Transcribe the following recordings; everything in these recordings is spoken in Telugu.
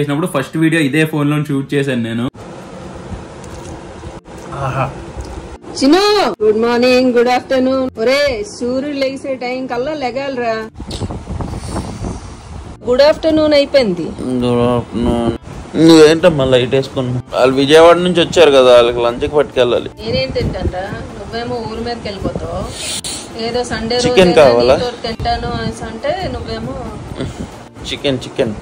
చేసినప్పుడు ఫస్ట్ వీడియో ఇదే ఫోన్ లో షూట్ చేశాను నేను. Chinu good morning, good afternoon. ఒరే సూర్యుడు లేసే టైం కల్లా లెగాలరా. గుడ్ ఆఫ్టర్నూన్ అయిపోయింది. Good afternoon. నువ్వేంటమ్మా లైట్ వేసుకున్నా? వాళ్ళు విజయవాడ నుంచి వచ్చారు కదా, వాళ్ళకి లంచ్కి పట్టుకెళ్ళాలి. నేనేం తింటానరా, నువ్వేమో ఊరి మీదకి వెళ్ళిపోతావు. ఏదో సండే చికెన్ కావాలా తింటాను అనేసి అంటే నువ్వేమో చికెన్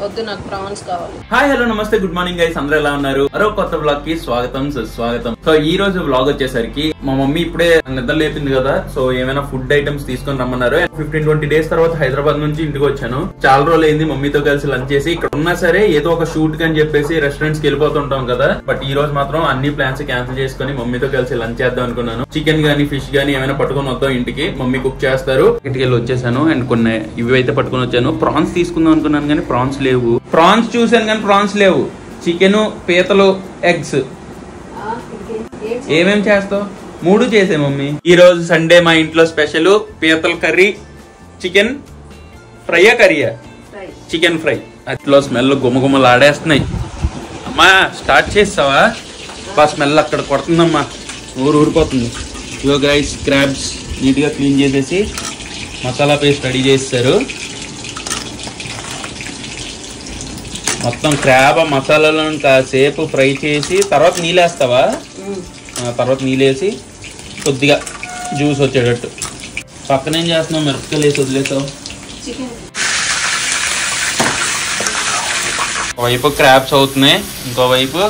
వద్దు, నాకు ప్రాన్స్ కావాలి. హాయ్ హలో నమస్తే గుడ్ మార్నింగ్ గైస్, అందరూ ఎలా ఉన్నారు? మరో కొత్త బ్లాగ్ కి స్వాగతం సుస్వాగతం. సో ఈ రోజు బ్లాగ్ వచ్చేసరికి మా మమ్మీ ఇప్పుడే నిద్ర లేపింది కదా, సో ఏమైనా ఫుడ్ ఐటమ్స్ తీసుకొని రమ్మన్నారు. 15-20 డేస్ తర్వాత హైదరాబాద్ నుంచి ఇంటికి వచ్చాను. చాలా రోజులు అయింది మమ్మీతో కలిసి లంచ్ చేసి. ఇక్కడ ఉన్నా సరే ఏదో ఒక షూట్ అని చెప్పేసి రెస్టారెంట్స్ కి వెళ్ళిపోతుంటాం కదా, బట్ ఈ రోజు మాత్రం అన్ని ప్లాన్స్ క్యాన్సిల్ చేసుకుని మమ్మీతో కలిసి లంచ్ చేద్దాం అనుకున్నాను. చికెన్ గానీ ఫిష్ గానీ ఏమైనా పట్టుకొని వద్దాం ఇంటికి, మమ్మీ కుక్ చేస్తారు. ఇంటికి వెళ్ళి వచ్చేసాను అండ్ కొన్ని ఇవి అయితే పట్టుకొని వచ్చాను. ప్రాన్స్ తీసుకుందాం అనుకున్నాను కానీ ప్రాన్స్ లేవు. ప్రాన్స్ చూసాను కానీ ప్రాన్స్ లేవు. చికెన్, పీతలు, ఎగ్స్ ఏమేం చేస్తావు? 3 చేసే మమ్మీ. ఈ రోజు సండే మా ఇంట్లో స్పెషల్ పీతల కర్రీ, చికెన్ ఫ్రైయా కర్రీయా? Chicken fry. అట్లా స్మెల్ గుమ్మగుమ్మలు ఆడేస్తున్నాయి. అమ్మా స్టార్ట్ చేస్తావా? బా స్మెల్ అక్కడ కొడుతుందమ్మా, ఊరిపోతుంది. ఇగో గైస్ క్రాబ్స్ నీట్ గా క్లీన్ చేసేసి మసాలా పేస్ట్ రెడీ చేస్తారు. మొత్తం క్రాబ్ మసాలాలను కాసేపు ఫ్రై చేసి తర్వాత నీళ్ళేస్తావా? తర్వాత నీళ్ళేసి కొద్దిగా జ్యూస్ వచ్చేటట్టు. పక్కన ఏం చేస్తున్నావు? మిరపకాయలు వేసి వదిలేసావు. ఒకవైపు క్రాబ్స్ అవుతున్నాయి, ఇంకోవైపు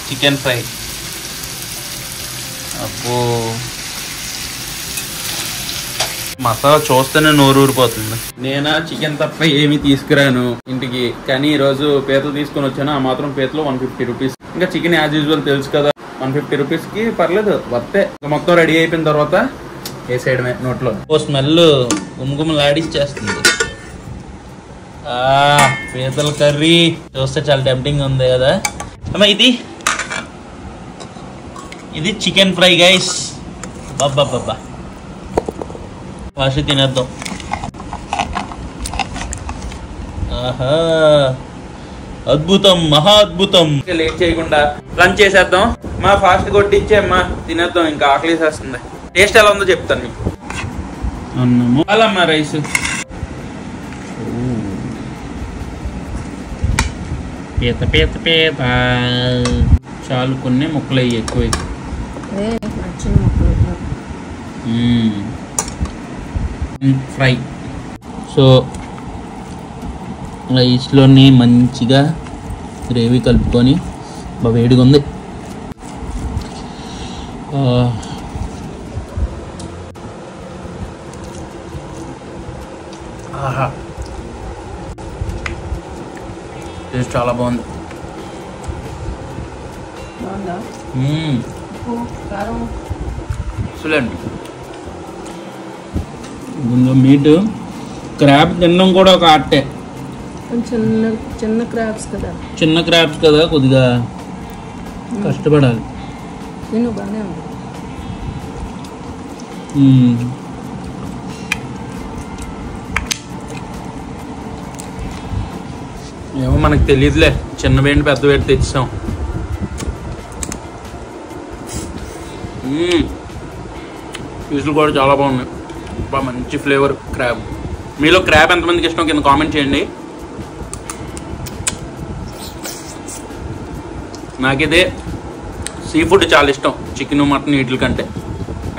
చికెన్ ఫ్రై. అప్పు మసాలా చూస్తేనే నోరు ఊరిపోతుంది. నేనా చికెన్ తప్ప ఏమి తీసుకురాను ఇంటికి, కానీ ఈ రోజు పీతలు తీసుకొని వచ్చాను. ఆ మాత్రం పీతలు 150 రూపీస్. ఇంకా చికెన్ యాజ్ యూజువల్ తెలుసు కదా, 150 రూపీస్ కి పర్లేదు వస్తే. మొత్తం రెడీ అయిపోయిన తర్వాత వేసేయడమే నోట్లో. ఓ స్మెల్ గుమ్మగుమ్మలు ఆడిచ్చేస్తుంది. పీతల కర్రీ చూస్తే చాలా టెంప్టింగ్ ఉంది కదా అమ్మా. ఇది చికెన్ ఫ్రై గైస్. బాబా ఫాస్ట్ తినేద్దాం. ఆహా అద్భుతం, మహా అద్భుతం. లేట్ చేయకుండా లంచ్ చేసేద్దాం. మా ఫాస్ట్ కొట్టించే అమ్మా తినేద్దాం, ఇంకా ఆకలిసేస్తుంది. టేస్ట్ ఎలా ఉందో చెప్తాను మీకు. అన్నము అలామ్మా రైస్. పీత పీత పీత చాలు, కొన్ని ముక్కలు అయ్యి ఎక్కువ. ఫ్రై. సో రైస్లోని మంచిగా గ్రేవీ కలుపుకొని బాగా వేడిగా ఉంది. ఆహా టేస్ట్ చాలా బాగుంది. చూడండి మీట్. క్రాబ్ తినడం కూడా ఒక ఆర్టే. చిన్న క్రాబ్స్ కదా, కొద్దిగా కష్టపడాలి. ఏమో మనకు తెలియదులే, చిన్న వేడి పెద్ద వేడి తెచ్చాం. పీసులు కూడా చాలా బాగున్నాయి, బాగా మంచి ఫ్లేవర్ క్రాబ్. మీలో క్రాబ్ ఎంతమందికి ఇష్టం కింద కామెంట్ చేయండి. నాకిదే సీ ఫుడ్ చాలా ఇష్టం, చికెన్ మటన్ వీటి కంటే.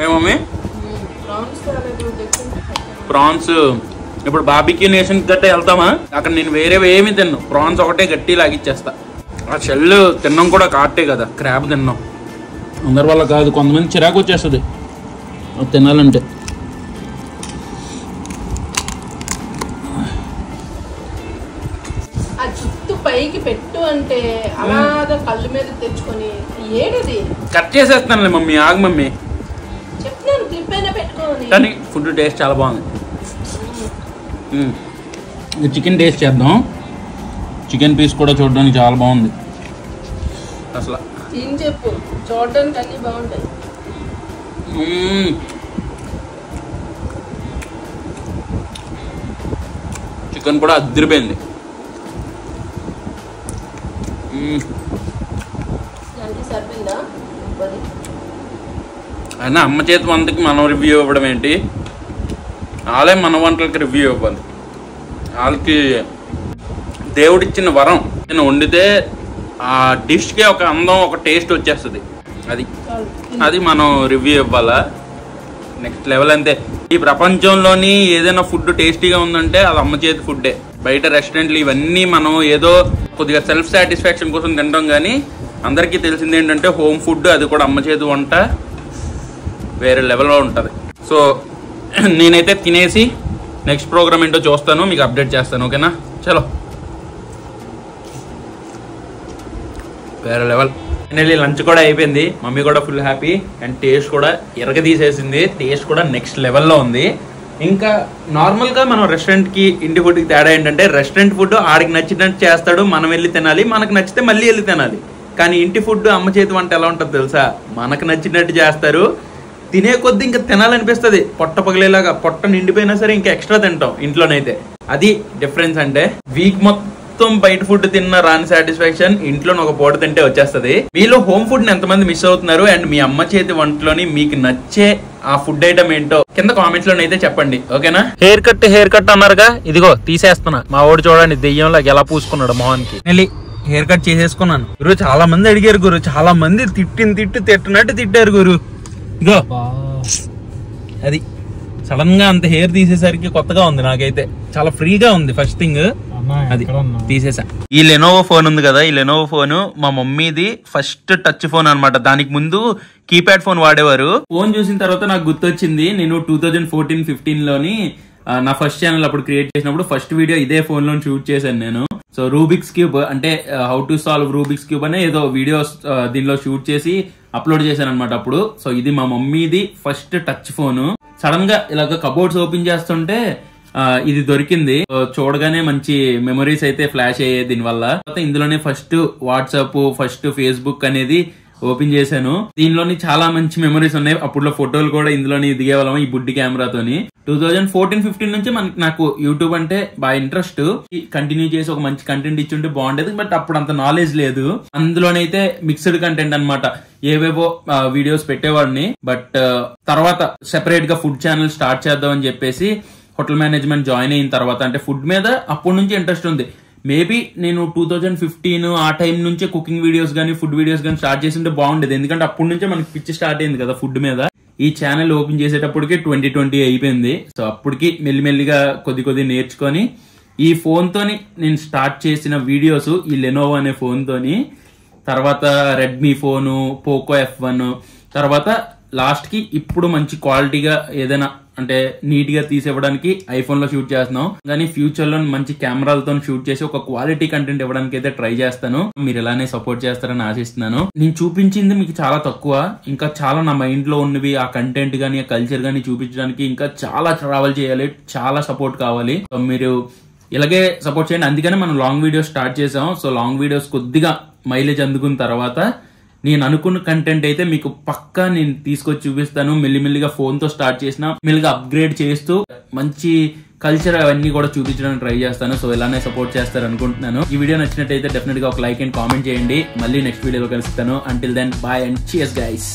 ఏమమ్మీ? ప్రాన్స్ ఇప్పుడు బార్బిక్యూ నేషన్ గట్టే వెళ్తామా, అక్కడ నేను వేరే ఏమి తిన్ను, ప్రాన్స్ ఒకటే గట్టి లాగిచ్చేస్తా. ఆ షెల్ తిన్నాం కూడా కాటే కదా, క్రాబ్ తిన్నాం. అందరి వల్ల కాదు, కొంతమంది చిరాకు వచ్చేస్తుంది తినాలంటే. పైకి పెట్టు అంటే అలాగా కళ్ళు మీద తెచ్చుకొని ఏడది కట్ చేసేస్తానులే మమ్మీ, ఆగు మమ్మీ చెప్తాను. క్లిప్ అయినా పెట్టుకోని. కానీ ఫుడ్ టేస్ట్ చాలా బాగుంది. చికెన్ టేస్ట్ చేద్దాం. చికెన్ పీస్ కూడా చూడడానికి చాలా బాగుంది అసలు. ఏం చెప్పు, చూడడానికి అన్ని బాగుంటాయి. చికెన్ కూడా అదిరిపోయింది. సరిపోయిందా? అయినా అమ్మ చేతి వంటకి మనం రివ్యూ ఇవ్వడం ఏంటి, వాళ్ళే మన వంటలకి రివ్యూ ఇవ్వాలి. వాళ్ళకి దేవుడిచ్చిన వరం. నేను వండితే ఆ డిష్కే ఒక అందం, ఒక టేస్ట్ వచ్చేస్తుంది. అది మనం రివ్యూ ఇవ్వాలా. నెక్స్ట్ లెవెల్ అంతే. ఈ ప్రపంచంలోని ఏదైనా ఫుడ్ టేస్టీగా ఉందంటే అది అమ్మ చేతి ఫుడ్డే. బయట రెస్టారెంట్లు ఇవన్నీ మనం ఏదో కొద్దిగా సెల్ఫ్ సాటిస్ఫాక్షన్ కోసం తింటాం, కానీ అందరికీ తెలిసింది ఏంటంటే హోమ్ ఫుడ్, అది కూడా అమ్మ చేతి వంట వేరే లెవెల్లో ఉంటుంది. సో నేనైతే తినేసి నెక్స్ట్ ప్రోగ్రామ్ ఏంటో చూస్తాను, మీకు అప్డేట్ చేస్తాను. ఓకేనా? చలో, వేరే లెవెల్. ఫైనల్లీ లంచ్ కూడా అయిపోయింది. మమ్మీ కూడా ఫుల్ హ్యాపీ అండ్ టేస్ట్ కూడా తీసేసింది. టేస్ట్ కూడా నెక్స్ట్ లెవెల్లో ఉంది. ఇంకా నార్మల్గా మనం రెస్టారెంట్కి ఇంటి ఫుడ్కి తేడా ఏంటంటే, రెస్టారెంట్ ఫుడ్ ఆడికి నచ్చినట్టు చేస్తాడు, మనం వెళ్ళి తినాలి, మనకు నచ్చితే మళ్ళీ వెళ్ళి తినాలి. కానీ ఇంటి ఫుడ్ అమ్మ చేతి వంట ఎలా ఉంటుంది తెలుసా? మనకు నచ్చినట్టు చేస్తారు, తినే కొద్ది ఇంకా తినాలనిపిస్తుంది. పొట్ట పగిలేలాగా, పొట్ట నిండిపోయినా సరే ఇంకా ఎక్స్ట్రా తింటాం ఇంట్లోనైతే. అది డిఫరెన్స్. అంటే వీక్ మొత్తం బయట ఫుడ్ తిన్న రాని సాటిస్ఫాక్షన్ ఇంట్లో ఒక పూట తింటే వచ్చేస్తుంది. మీలో హోమ్ ఫుడ్ ని ఎంతమంది మిస్ అవుతున్నారు అండ్ మీ అమ్మ చేతి వంటలోని మీకు నచ్చే ఆ ఫుడ్ ఐటమ్ ఏంటో కింద కామెంట్స్ లోనైతే చెప్పండి. ఓకేనా? హెయిర్ కట్ అన్నారుగా, ఇదిగో తీసేస్తున్నా. మా వాడు చూడండి దెయ్యంలో ఎలా పూసుకున్నాడు మొహానికి. వెళ్ళి హెయిర్ కట్ చేసేసుకున్నాను. గురు చాలా మంది అడిగారు, గురు చాలా మంది తిట్టినట్టు తిట్టారు గురు. ఇగో అది సడన్ గా అంత హెయిర్ తీసేసరికి కొత్తగా ఉంది నాకైతే, చాలా ఫ్రీగా ఉంది. ఫస్ట్ థింగ్ అది తీసేసా. ఈ లెనోవో ఫోన్ ఉంది కదా, ఈ లెనోవో ఫోన్ మా మమ్మీది ఫస్ట్ టచ్ ఫోన్ అనమాట. దానికి ముందు కీప్యాడ్ ఫోన్ వాడేవారు. ఫోన్ చూసిన తర్వాత నాకు గుర్తొచ్చింది, నేను 2014-15 లోని నా ఫస్ట్ ఛానల్ అప్పుడు క్రియేట్ చేసినప్పుడు ఫస్ట్ వీడియో ఇదే ఫోన్ లో షూట్ చేశాను నేను. సో రూబిక్స్ క్యూబ్ అంటే how to solve Rubik's cube అనే ఏదో వీడియోస్ దీనిలో షూట్ చేసి అప్లోడ్ చేశాను అనమాట అప్పుడు. సో ఇది మా మమ్మీది ఫస్ట్ టచ్ ఫోన్. సడన్ గా ఇలాగ కబోర్డ్స్ ఓపెన్ చేస్తుంటే ఇది దొరికింది. చూడగానే మంచి మెమరీస్ అయితే ఫ్లాష్ అయ్యాయి దీని వల్ల. ఇందులోనే ఫస్ట్ వాట్సాప్, ఫస్ట్ ఫేస్బుక్ అనేది ఓపెన్ చేశాను. దీనిలోని చాలా మంచి మెమరీస్ ఉన్నాయి. అప్పుడులో ఫోటోలు కూడా ఇందులోని దిగేవాళ్ళం ఈ బుడ్డి కెమెరాతోని. 2014-15 నుంచి నాకు యూట్యూబ్ అంటే బాగా ఇంట్రెస్ట్. కంటిన్యూ చేసి ఒక మంచి కంటెంట్ ఇచ్చి ఉంటే బాగుండేది, బట్ అప్పుడు అంత నాలెడ్జ్ లేదు. అందులోనైతే మిక్స్డ్ కంటెంట్ అన్నమాట, ఏవేవో వీడియోస్ పెట్టేవాడిని. బట్ తర్వాత సెపరేట్ గా ఫుడ్ ఛానల్ స్టార్ట్ చేద్దాం అని చెప్పేసి హోటల్ మేనేజ్మెంట్ జాయిన్ అయిన తర్వాత అంటే ఫుడ్ మీద అప్పటి నుంచి ఇంట్రెస్ట్ ఉంది. మేబీ నేను 2015 ఆ టైం నుంచే కుకింగ్ వీడియోస్ గానీ ఫుడ్ వీడియోస్ గానీ స్టార్ట్ చేసింటే బాగుండేది. ఎందుకంటే అప్పటి నుంచే మనకి పిచ్చి స్టార్ట్ అయింది కదా ఫుడ్ మీద. ఈ ఛానల్ ఓపెన్ చేసేటప్పటికి 2020 అయిపోయింది. సో అప్పటికి మెల్లిమెల్లిగా కొద్ది నేర్చుకొని ఈ ఫోన్ తోని నేను స్టార్ట్ చేసిన వీడియోస్ ఈ లెనోవో అనే ఫోన్ తోని. తర్వాత రెడ్మీ ఫోను, పోకో F1, తర్వాత లాస్ట్ కి ఇప్పుడు మంచి క్వాలిటీగా ఏదైనా అంటే నీట్ గా తీసివ్వడానికి ఐఫోన్ లో షూట్ చేస్తున్నాం. కానీ ఫ్యూచర్ లో మంచి కెమెరాలతో షూట్ చేసి ఒక క్వాలిటీ కంటెంట్ ఇవ్వడానికి అయితే ట్రై చేస్తాను. మీరు ఇలానే సపోర్ట్ చేస్తారని ఆశిస్తున్నాను. నేను చూపించింది మీకు చాలా తక్కువ, ఇంకా చాలా నా మైండ్ లో ఉన్నవి ఆ కంటెంట్ గానీ ఆ కల్చర్ గానీ చూపించడానికి ఇంకా చాలా ట్రావెల్ చేయాలి, చాలా సపోర్ట్ కావాలి. సో మీరు ఇలాగే సపోర్ట్ చేయండి. అందుకనే మనం లాంగ్ వీడియోస్ స్టార్ట్ చేసాం. సో లాంగ్ వీడియోస్ కొద్దిగా మైలేజ్ అందుకున్న తర్వాత నేను అనుకున్న కంటెంట్ అయితే మీకు పక్కా నేను తీసుకొచ్చి చూపిస్తాను. మెల్లిమెల్లిగా ఫోన్ తో స్టార్ట్ చేసిన మెల్లిగా అప్గ్రేడ్ చేస్తూ మంచి కల్చర్ అవన్నీ కూడా చూపించడానికి ట్రై చేస్తాను. సో ఇలానే సపోర్ట్ చేస్తారు అనుకుంటున్నాను. ఈ వీడియో నచ్చినట్టయితే డెఫినెట్ గా ఒక లైక్ అండ్ కామెంట్ చేయండి. మళ్ళీ నెక్స్ట్ వీడియోలో కలుస్తాను. Until then bye and cheers guys.